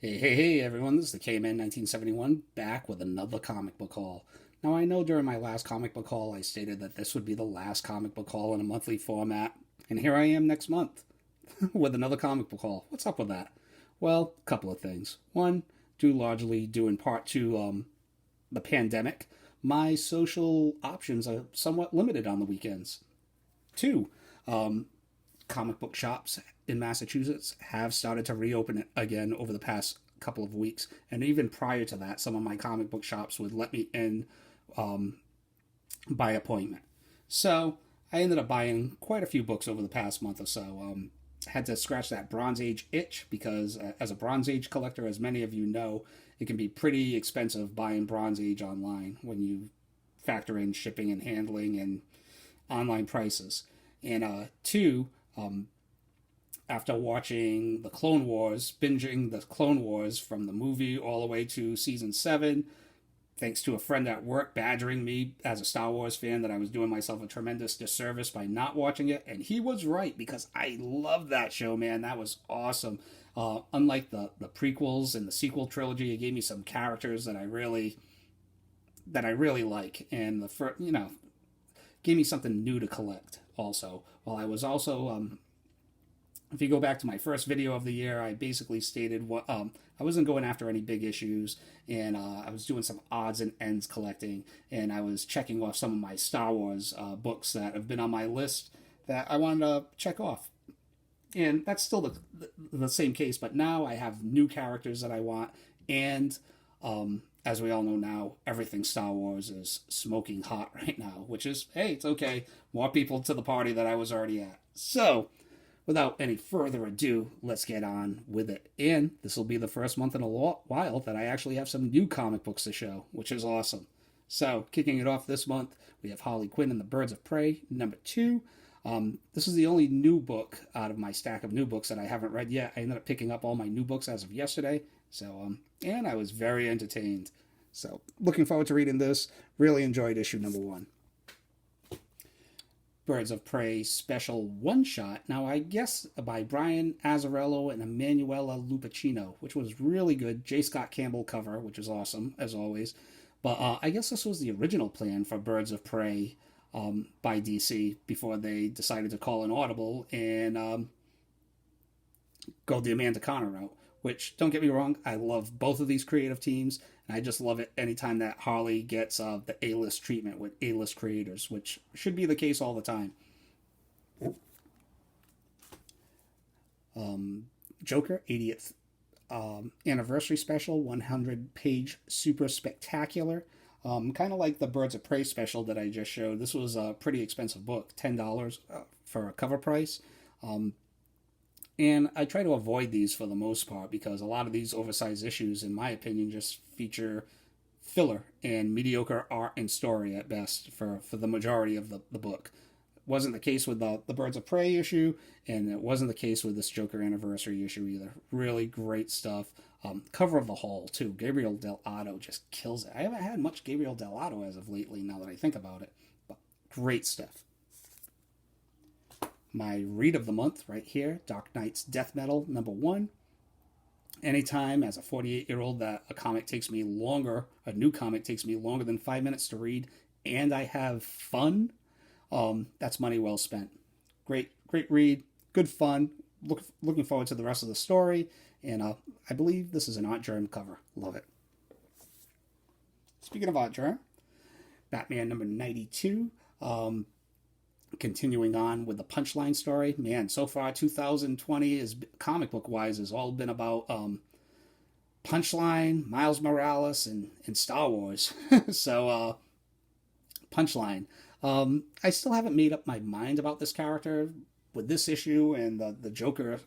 Hey, everyone, this is the K-Man 1971 back with another comic book haul. Now, I know during my last comic book haul I stated that this would be the last comic book haul in a monthly format, and here I am next month with another comic book haul. What's up with that? Well, a couple of things. One, due in part to the pandemic, my social options are somewhat limited on the weekends. Two, um, comic book shops in Massachusetts have started to reopen it again over the past couple of weeks. And even prior to that, some of my comic book shops would let me in um, by appointment. So I ended up buying quite a few books over the past month or so. Had to scratch that Bronze Age itch because, as a Bronze Age collector, as many of you know, it can be pretty expensive buying Bronze Age online when you factor in shipping and handling and online prices. And two, after watching the Clone Wars, binging the Clone Wars from the movie all the way to season 7, thanks to a friend at work badgering me as a Star Wars fan that I was doing myself a tremendous disservice by not watching it. And he was right because I love that show, man. That was awesome. Unlike the prequels and the sequel trilogy, it gave me some characters that I really like, and gave me something new to collect. Also, while I was also if you go back to my first video of the year, I basically stated what I wasn't going after any big issues, and I was doing some odds and ends collecting, and I was checking off some of my Star Wars books that have been on my list that I wanted to check off. And that's still the same case, but now I have new characters that I want, and as we all know now, everything Star Wars is smoking hot right now, which is, hey, it's okay. More people to the party that I was already at. So, without any further ado, let's get on with it. And this will be the first month in a while that I actually have some new comic books to show, which is awesome. So, kicking it off this month, we have Harley Quinn and the Birds of Prey, number 2. This is the only new book out of my stack of new books that I haven't read yet. I ended up picking up all my new books as of yesterday. So, and I was very entertained. So, looking forward to reading this. Really enjoyed issue number 1. Birds of Prey special one shot. Now, I guess by Brian Azzarello and Emanuela Lupacchino, which was really good. J. Scott Campbell cover, which is awesome, as always. But I guess this was the original plan for Birds of Prey by DC before they decided to call an audible and go the Amanda Conner route. Which, don't get me wrong, I love both of these creative teams, and I just love it anytime that Harley gets the A-list treatment with A-list creators, which should be the case all the time. Joker 80th anniversary special, 100-page super spectacular. Kind of like the Birds of Prey special that I just showed. This was a pretty expensive book, $10 for a cover price. And I try to avoid these for the most part because a lot of these oversized issues, in my opinion, just feature filler and mediocre art and story at best for the majority of the book. It wasn't the case with the Birds of Prey issue, and it wasn't the case with this Joker anniversary issue either. Really great stuff. Cover of the Hall, too. Gabriel Dell'Otto just kills it. I haven't had much Gabriel Dell'Otto as of lately, now that I think about it. But great stuff. My read of the month right here, Dark Knight's Death Metal, number 1. Anytime as a 48-year-old that a new comic takes me longer than 5 minutes to read, and I have fun, that's money well spent. Great read, good fun. Looking forward to the rest of the story, and I believe this is an Art Germ cover. Love it. Speaking of Art Germ, Batman number 92. Continuing on with the Punchline story, man, so far 2020 is comic book wise has all been about Punchline, Miles Morales, and Star Wars. So Punchline, I still haven't made up my mind about this character. With this issue and the Joker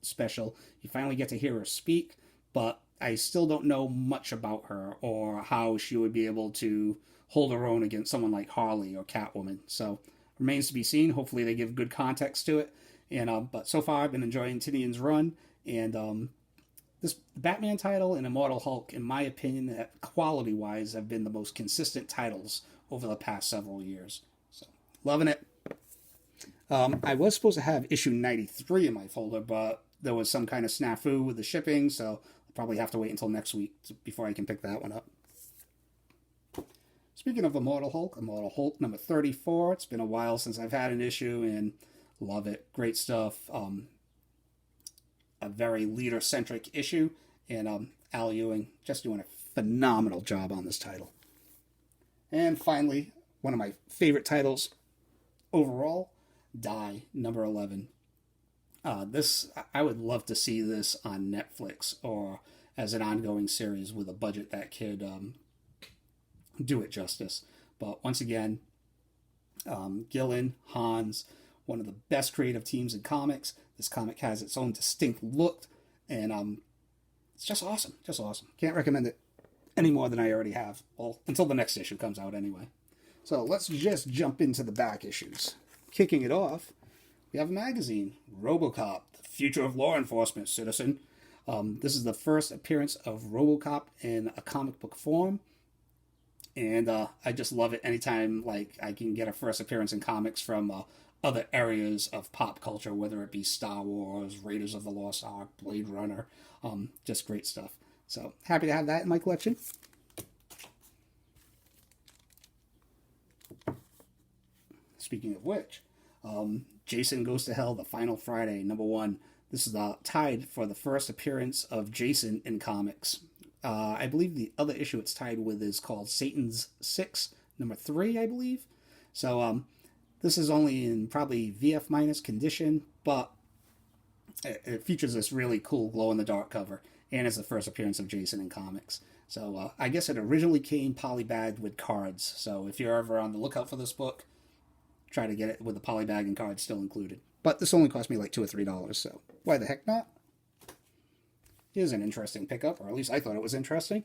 special, you finally get to hear her speak, but I still don't know much about her or how she would be able to hold her own against someone like Harley or Catwoman. So remains to be seen. Hopefully they give good context to it. And but so far I've been enjoying Tinian's run, and this Batman title and Immortal Hulk, in my opinion, quality wise, have been the most consistent titles over the past several years. So loving it. I was supposed to have issue 93 in my folder, but there was some kind of snafu with the shipping, so probably have to wait until next week before I can pick that one up. Speaking of Immortal Hulk number 34. It's been a while since I've had an issue, and love it. Great stuff. A very leader-centric issue, and Al Ewing just doing a phenomenal job on this title. And finally, one of my favorite titles overall, Die number 11. This, I would love to see this on Netflix or as an ongoing series with a budget that could do it justice. But once again, Gillen, Hans, one of the best creative teams in comics. This comic has its own distinct look, and it's just awesome. Just awesome. Can't recommend it any more than I already have. Well, until the next issue comes out anyway. So let's just jump into the back issues. Kicking it off, we have a magazine, RoboCop, the future of law enforcement, citizen. This is the first appearance of RoboCop in a comic book form. And I just love it anytime like I can get a first appearance in comics from other areas of pop culture, whether it be Star Wars, Raiders of the Lost Ark, Blade Runner. Just great stuff. So happy to have that in my collection. Speaking of which, Jason Goes to Hell, The Final Friday, number 1. This is tied for the first appearance of Jason in comics. I believe the other issue it's tied with is called Satan's 6, number 3, I believe. So this is only in probably VF minus condition, but it features this really cool glow-in-the-dark cover, and it's the first appearance of Jason in comics. So I guess it originally came polybagged with cards. So if you're ever on the lookout for this book, try to get it with the polybag and cards still included. But this only cost me like $2 or $3, so why the heck not? Here's an interesting pickup, or at least I thought it was interesting.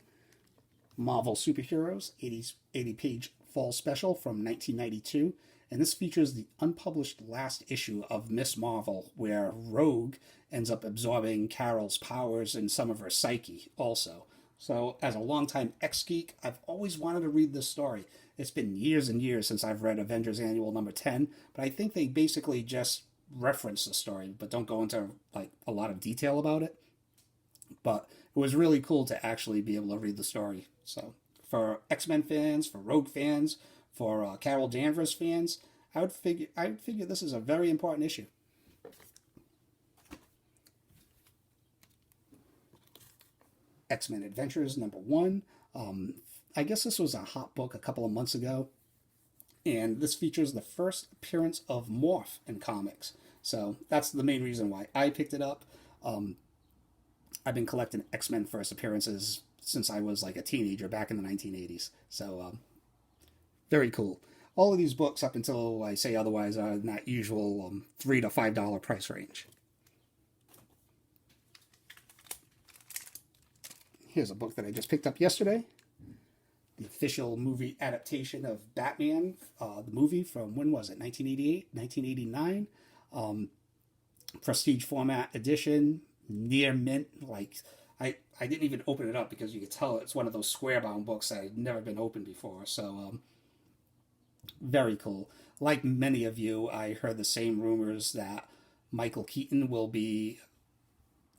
Marvel Superheroes, 80-page fall special from 1992. And this features the unpublished last issue of Miss Marvel, where Rogue ends up absorbing Carol's powers and some of her psyche also. So, as a longtime X-geek, I've always wanted to read this story. It's been years and years since I've read Avengers Annual number 10, but I think they basically just reference the story, but don't go into like a lot of detail about it. But it was really cool to actually be able to read the story. So, for X-Men fans, for Rogue fans, for Carol Danvers fans, I would figure this is a very important issue. X-Men Adventures number 1. I guess this was a hot book a couple of months ago, and this features the first appearance of Morph in comics. So that's the main reason why I picked it up. I've been collecting X-Men first appearances since I was like a teenager back in the 1980s. So very cool. All of these books, up until I say otherwise, are in that usual $3 to $5 price range. Here's a book that I just picked up yesterday. The official movie adaptation of Batman, the movie from, when was it, 1988, 1989? Prestige format edition, near mint. Like, I didn't even open it up because you could tell it's one of those square-bound books that had never been opened before. So, very cool. Like many of you, I heard the same rumors that Michael Keaton will be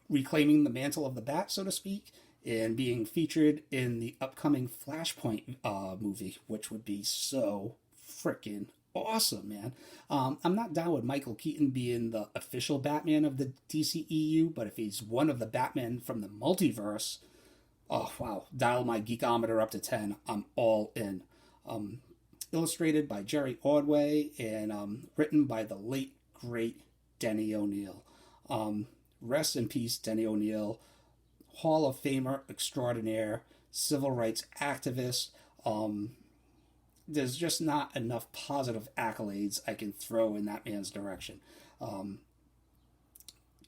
reclaiming the mantle of the Bat, so to speak, and being featured in the upcoming Flashpoint movie, which would be so freaking awesome, man. I'm not down with Michael Keaton being the official Batman of the DCEU, but if he's one of the Batmen from the multiverse, oh, wow, dial my geekometer up to 10. I'm all in. Illustrated by Jerry Ordway and written by the late, great Denny O'Neil. Rest in peace, Denny O'Neil. Hall of Famer extraordinaire, civil rights activist. There's just not enough positive accolades I can throw in that man's direction.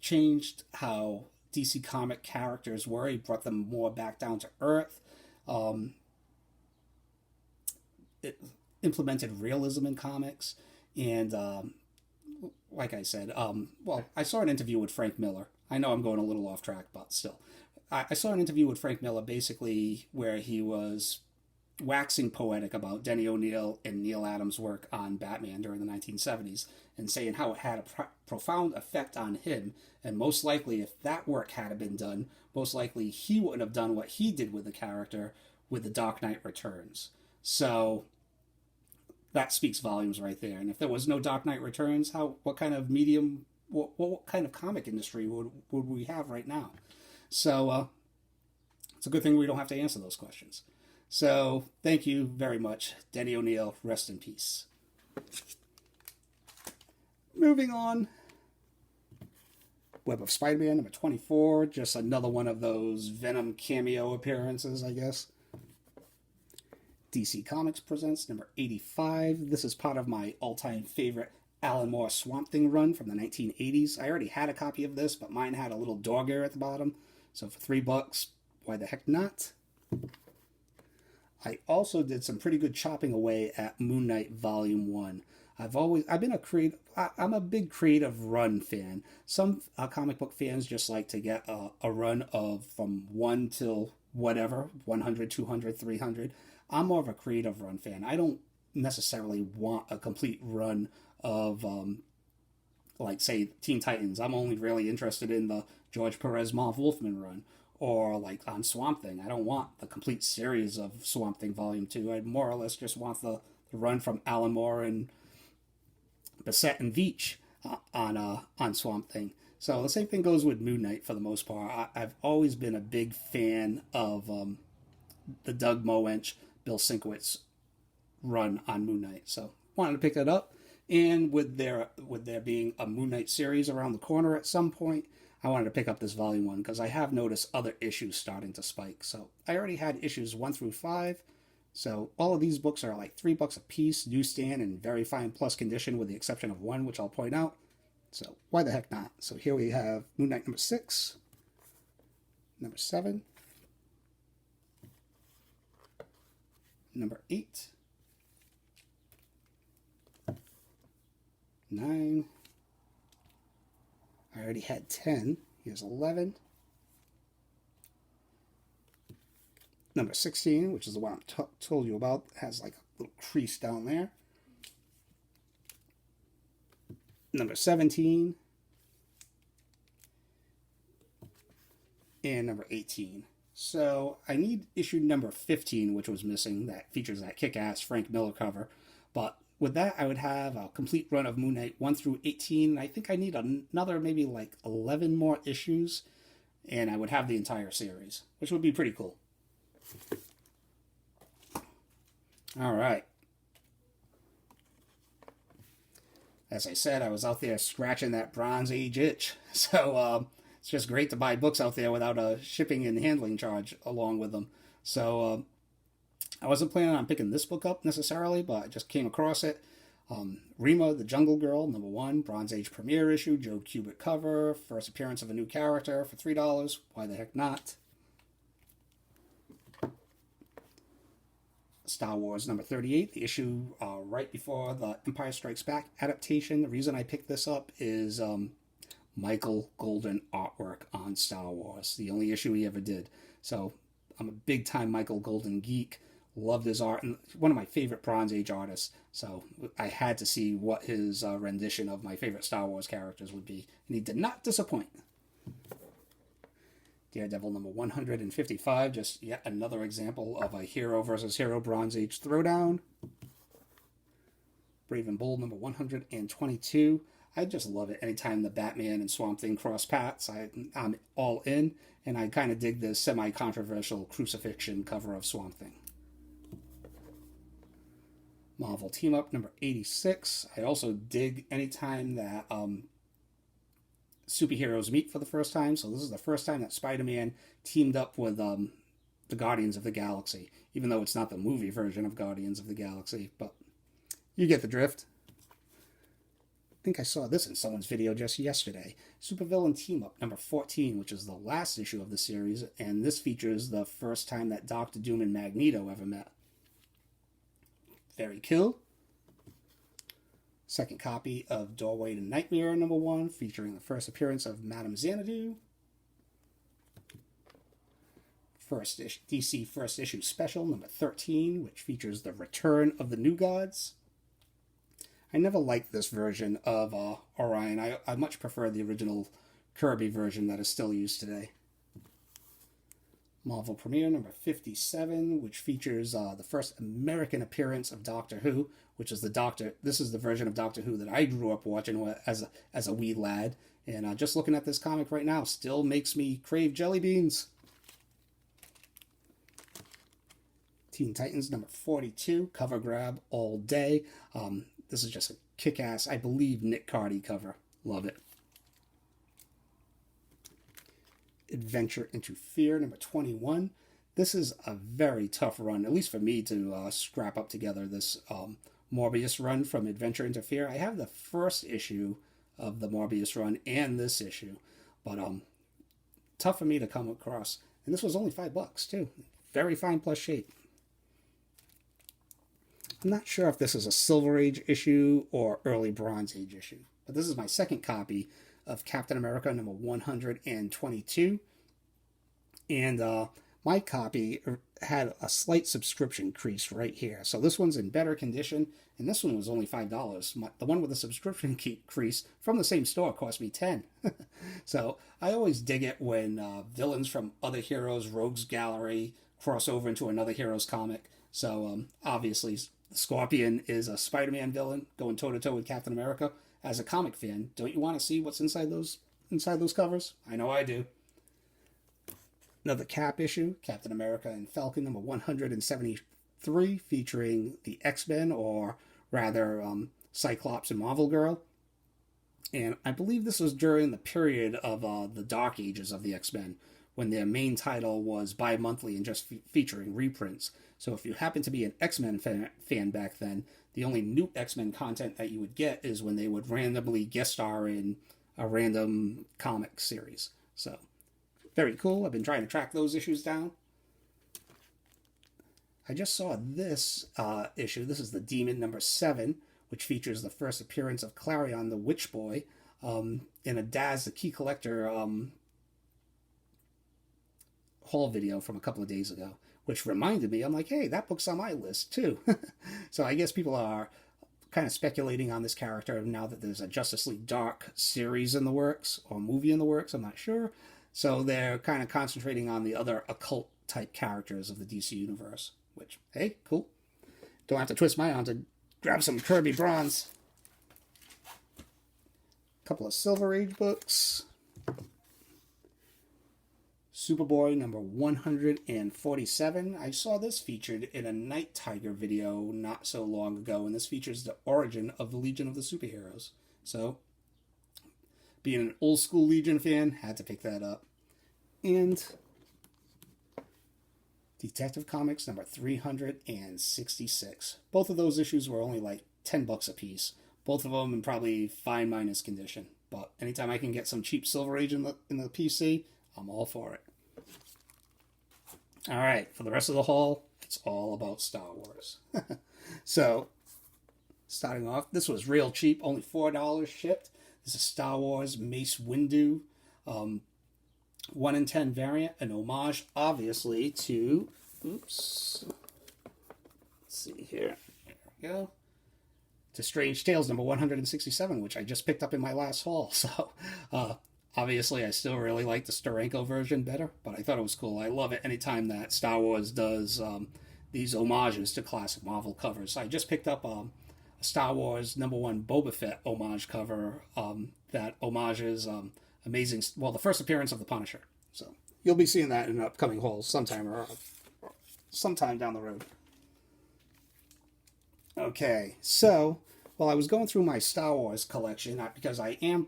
Changed how DC comic characters were. He brought them more back down to earth. It implemented realism in comics. And like I said, I saw an interview with Frank Miller. I know I'm going a little off track, but still. I saw an interview with Frank Miller basically where he was waxing poetic about Denny O'Neil and Neil Adams' work on Batman during the 1970s and saying how it had a profound effect on him. And most likely, if that work had been done, most likely he wouldn't have done what he did with the character with The Dark Knight Returns. So that speaks volumes right there. And if there was no Dark Knight Returns, what kind of medium, what kind of comic industry would we have right now? So it's a good thing we don't have to answer those questions. So thank you very much, Denny O'Neil. Rest in peace. Moving on. Web of Spider-Man, number 24. Just another one of those Venom cameo appearances, I guess. DC Comics presents number 85. This is part of my all-time favorite Alan Moore Swamp Thing run from the 1980s. I already had a copy of this, but mine had a little dog ear at the bottom. So for $3, why the heck not? I also did some pretty good chopping away at Moon Knight Volume 1. I'm a big creative run fan. Some comic book fans just like to get a run of from 1 till whatever, 100, 200, 300. I'm more of a creative run fan. I don't necessarily want a complete run of, like, say, Teen Titans. I'm only really interested in the George Perez, Marv Wolfman run. Or, like, on Swamp Thing. I don't want the complete series of Swamp Thing Volume 2. I more or less just want the run from Alan Moore and Bissett and Veitch on Swamp Thing. So the same thing goes with Moon Knight for the most part. I've always been a big fan of the Doug Moench, Bill Sienkiewicz run on Moon Knight. So wanted to pick that up. And with there being a Moon Knight series around the corner at some point, I wanted to pick up this volume 1 because I have noticed other issues starting to spike. So I already had issues 1 through 5. So all of these books are like $3 a piece, newsstand, in very fine plus condition with the exception of one, which I'll point out. So why the heck not? So here we have Moon Knight number 6, number 7, number 8, 9, I already had 10. Here's 11. Number 16, which is the one I told you about, has like a little crease down there. Number 17. And number 18. So I need issue number 15, which was missing, that features that kick-ass Frank Miller cover. But with that, I would have a complete run of Moon Knight 1 through 18. I think I need another maybe like 11 more issues, and I would have the entire series, which would be pretty cool. All right. As I said, I was out there scratching that Bronze Age itch. So it's just great to buy books out there without a shipping and handling charge along with them. So I wasn't planning on picking this book up necessarily, but I just came across it. Rima the Jungle Girl, number 1, Bronze Age premiere issue, Joe Kubert cover, first appearance of a new character for $3. Why the heck not? Star Wars number 38, the issue right before the Empire Strikes Back adaptation. The reason I picked this up is Michael Golden artwork on Star Wars, the only issue he ever did. So I'm a big-time Michael Golden geek. Loved his art, and one of my favorite Bronze Age artists. So I had to see what his rendition of my favorite Star Wars characters would be, and he did not disappoint. Daredevil number 155, just yet another example of a hero versus hero Bronze Age throwdown. Brave and Bold number 122. I just love it. Anytime the Batman and Swamp Thing cross paths, I'm all in, and I kind of dig the semi-controversial crucifixion cover of Swamp Thing. Marvel Team Up number 86. I also dig anytime that superheroes meet for the first time. So this is the first time that Spider-Man teamed up with the Guardians of the Galaxy, even though it's not the movie version of Guardians of the Galaxy, but you get the drift. I think I saw this in someone's video just yesterday. Supervillain Team Up number 14, which is the last issue of the series, and this features the first time that Doctor Doom and Magneto ever met. Very cool. Second copy of Doorway to Nightmare number 1, featuring the first appearance of Madame Xanadu. DC first issue special number 13, which features the return of the New Gods. I never liked this version of Orion. I much prefer the original Kirby version that is still used today. Marvel Premiere number 57, which features the first American appearance of Doctor Who, which is this is the version of Doctor Who that I grew up watching as a wee lad. And just looking at this comic right now still makes me crave jelly beans. Teen Titans number 42, cover grab all day. This is just a kick-ass, I believe, Nick Cardy cover. Love it. Adventure into Fear number 21. This is a very tough run, at least for me, to scrap up together this Morbius run from Adventure into Fear. I have the first issue of the Morbius run and this issue, but tough for me to come across. And this was only $5 too. Very fine plus shape. I'm not sure if this is a Silver Age issue or early Bronze Age issue, but this is my second copy of Captain America number 122. And my copy had a slight subscription crease right here. So this one's in better condition, and this one was only $5. The one with the subscription crease from the same store cost me $10. So I always dig it when villains from other heroes, Rogues Gallery, cross over into another hero's comic. So obviously Scorpion is a Spider-Man villain going toe-to-toe with Captain America. As a comic fan, don't you want to see what's inside those covers? I know I do. Another Cap issue, Captain America and Falcon number 173, featuring the X-Men, or rather Cyclops and Marvel Girl. And I believe this was during the period of the Dark Ages of the X-Men, when their main title was bi-monthly and just featuring reprints. So if you happen to be an X-Men fan back then, the only new X-Men content that you would get is when they would randomly guest star in a random comic series. So, very cool. I've been trying to track those issues down. I just saw this issue. This is the Demon number 7, which features the first appearance of Clarion the Witch Boy in a Daz the Key Collector haul video from a couple of days ago, which reminded me, I'm like, hey, that book's on my list too. So I guess people are kind of speculating on this character now that there's a Justice League Dark series in the works, or movie in the works, I'm not sure. So they're kind of concentrating on the other occult type characters of the DC universe, which, hey, cool. Don't have to twist my arm to grab some Kirby bronze. A couple of Silver Age books. Superboy number 147. I saw this featured in a Night Tiger video not so long ago, and this features the origin of the Legion of the Superheroes. So, being an old school Legion fan, had to pick that up. And Detective Comics number 366. Both of those issues were only like $10 a piece. Both of them in probably fine minus condition. But anytime I can get some cheap Silver Age in the PC, I'm all for it. All right, for the rest of the haul, it's all about Star Wars. So, starting off, this was real cheap, only $4 shipped. This is Star Wars Mace Windu, 1 in 10 variant, an homage, obviously, to, let's see here, there we go, to Strange Tales number 167, which I just picked up in my last haul. So, obviously, I still really like the Steranko version better, but I thought it was cool. I love it anytime that Star Wars does these homages to classic Marvel covers. So I just picked up a Star Wars number 1 Boba Fett homage cover that homages the first appearance of the Punisher. So you'll be seeing that in upcoming hauls sometime down the road. Okay, so while I was going through my Star Wars collection, because I am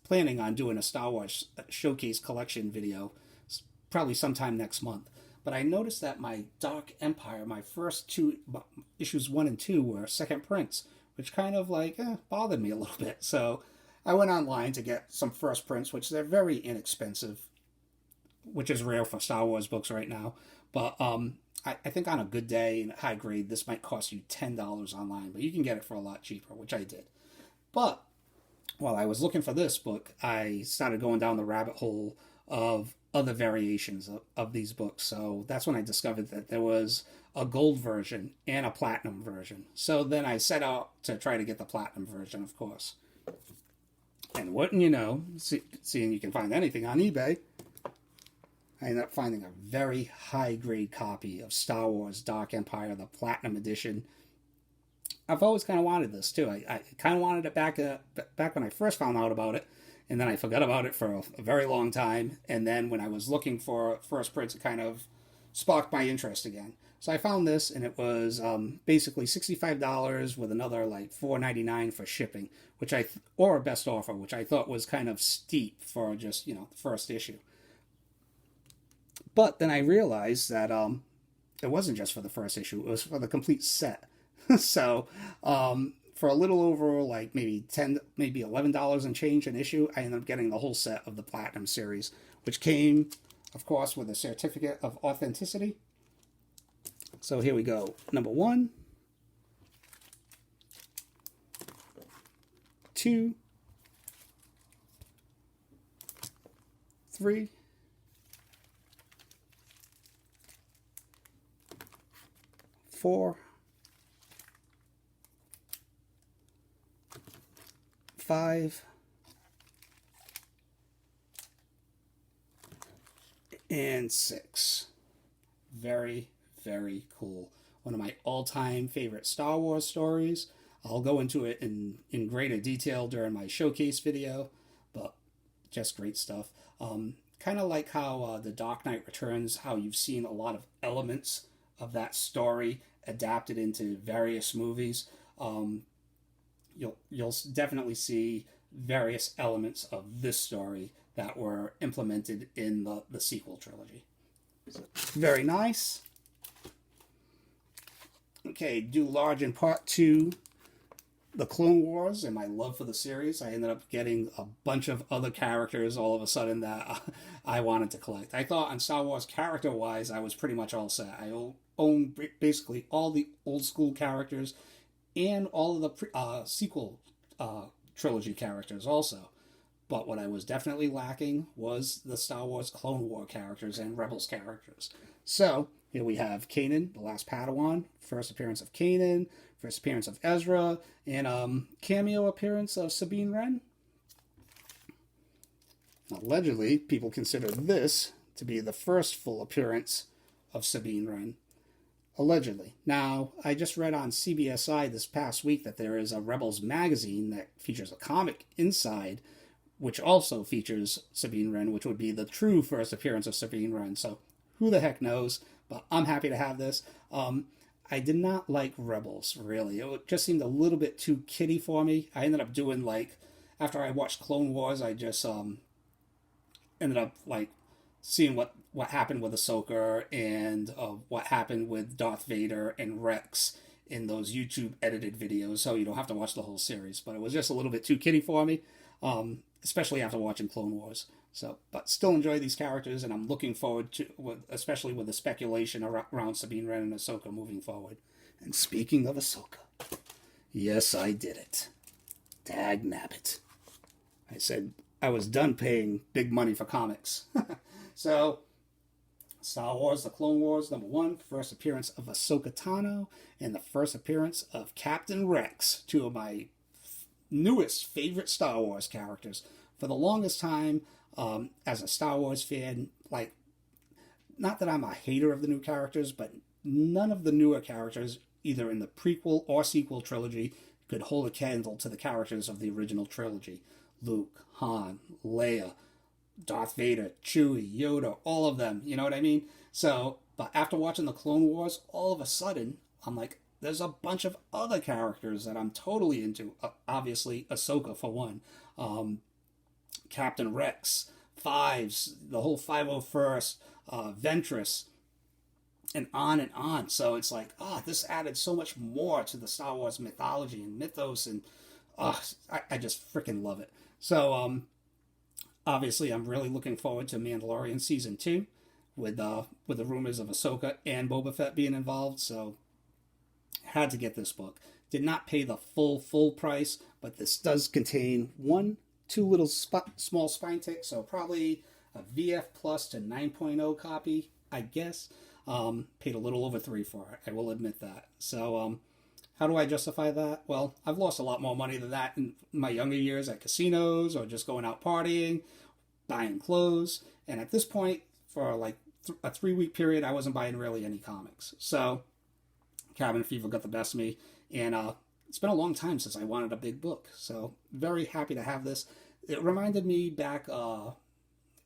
planning on doing a Star Wars showcase collection video probably sometime next month. But I noticed that my Dark Empire, my first 2 issues 1 and 2 were second prints, which kind of bothered me a little bit. So I went online to get some first prints, which they're very inexpensive, which is rare for Star Wars books right now. But I think on a good day and high grade, this might cost you $10 online, but you can get it for a lot cheaper, which I did. But while I was looking for this book, I started going down the rabbit hole of other variations of these books. So that's when I discovered that there was a gold version and a platinum version. So then I set out to try to get the platinum version, of course. And wouldn't you know, seeing you can find anything on eBay, I ended up finding a very high grade copy of Star Wars Dark Empire, the Platinum Edition. I've always kind of wanted this too. I kind of wanted it back when I first found out about it, and then I forgot about it for a very long time. And then when I was looking for first prints, it kind of sparked my interest again. So I found this, and it was basically $65 with another like $4.99 for shipping, or a best offer, which I thought was kind of steep for just the first issue. But then I realized that it wasn't just for the first issue; it was for the complete set. So for a little over like maybe $11 and change an issue, I ended up getting the whole set of the Platinum series, which came, of course, with a certificate of authenticity. So here we go. Number 1, 2, 3, 4, 5, and 6. Very, very cool. One of my all-time favorite Star Wars stories. I'll go into it in greater detail during my showcase video, but just great stuff. Kind of like how The Dark Knight Returns, how you've seen a lot of elements of that story adapted into various movies. You'll definitely see various elements of this story that were implemented in the sequel trilogy. So, very nice. Okay, due large in part to the Clone Wars and my love for the series, I ended up getting a bunch of other characters all of a sudden that I wanted to collect. I thought on Star Wars character-wise, I was pretty much all set. I own basically all the old school characters and all of the sequel trilogy characters also. But what I was definitely lacking was the Star Wars Clone War characters and Rebels characters. So here we have Kanan, the last Padawan, first appearance of Kanan, first appearance of Ezra, and cameo appearance of Sabine Wren. Allegedly, people consider this to be the first full appearance of Sabine Wren. Allegedly. Now, I just read on CBSI this past week that there is a Rebels magazine that features a comic inside, which also features Sabine Wren, which would be the true first appearance of Sabine Wren. So, who the heck knows? But I'm happy to have this. I did not like Rebels, really. It just seemed a little bit too kiddie for me. I ended up doing, after I watched Clone Wars, I just ended up, seeing what happened with Ahsoka and what happened with Darth Vader and Rex in those YouTube edited videos, so you don't have to watch the whole series. But it was just a little bit too kiddie for me, especially after watching Clone Wars. So, but still enjoy these characters, and I'm looking forward to, especially with the speculation around Sabine Wren and Ahsoka moving forward. And speaking of Ahsoka, yes, I did it. Dag nabbit. I said I was done paying big money for comics. So, Star Wars, The Clone Wars, number 1, first appearance of Ahsoka Tano, and the first appearance of Captain Rex, two of my newest favorite Star Wars characters. For the longest time, as a Star Wars fan, not that I'm a hater of the new characters, but none of the newer characters, either in the prequel or sequel trilogy, could hold a candle to the characters of the original trilogy. Luke, Han, Leia, Darth Vader, Chewie, Yoda, all of them, you know what I mean? So, but after watching the Clone Wars, all of a sudden, I'm like, there's a bunch of other characters that I'm totally into. Obviously, Ahsoka for one. Captain Rex, Fives, the whole 501st, Ventress, and on and on. So it's like, this added so much more to the Star Wars mythology and mythos, and I just freaking love it. So, obviously, I'm really looking forward to Mandalorian Season 2 with the rumors of Ahsoka and Boba Fett being involved, so had to get this book. Did not pay the full price, but this does contain two little small spine ticks, so probably a VF Plus to 9.0 copy, I guess. Paid a little over $3 for it, I will admit that. So, how do I justify that? Well, I've lost a lot more money than that in my younger years at casinos or just going out partying, buying clothes. And at this point, for like a 3 week period, I wasn't buying really any comics. So, cabin fever got the best of me. And it's been a long time since I wanted a big book. So, very happy to have this. It reminded me back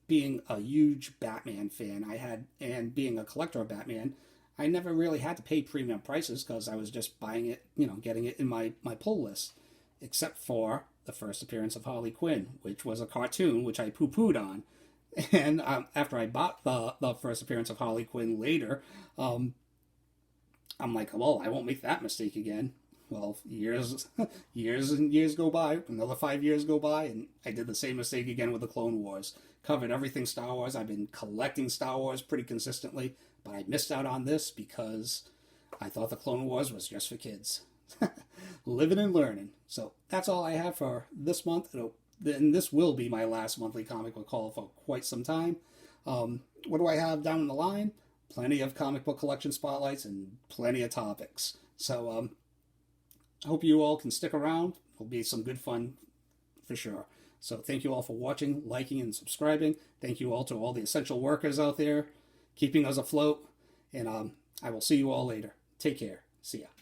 being a huge Batman fan and being a collector of Batman. I never really had to pay premium prices because I was just buying it, getting it in my pull list, except for the first appearance of Harley Quinn, which was a cartoon, which I poo-pooed on. And after I bought the first appearance of Harley Quinn later, I'm like, well, I won't make that mistake again. Well, years and years go by, another 5 years go by, and I did the same mistake again with the Clone Wars. Covered everything Star Wars. I've been collecting Star Wars pretty consistently, but I missed out on this because I thought the Clone Wars was just for kids. Living and learning. So that's all I have for this month. And this will be my last monthly comic book haul for quite some time. What do I have down the line? Plenty of comic book collection spotlights and plenty of topics. So I hope you all can stick around. It'll be some good fun for sure. So thank you all for watching, liking, and subscribing. Thank you all to all the essential workers out there keeping us afloat. And I will see you all later. Take care. See ya.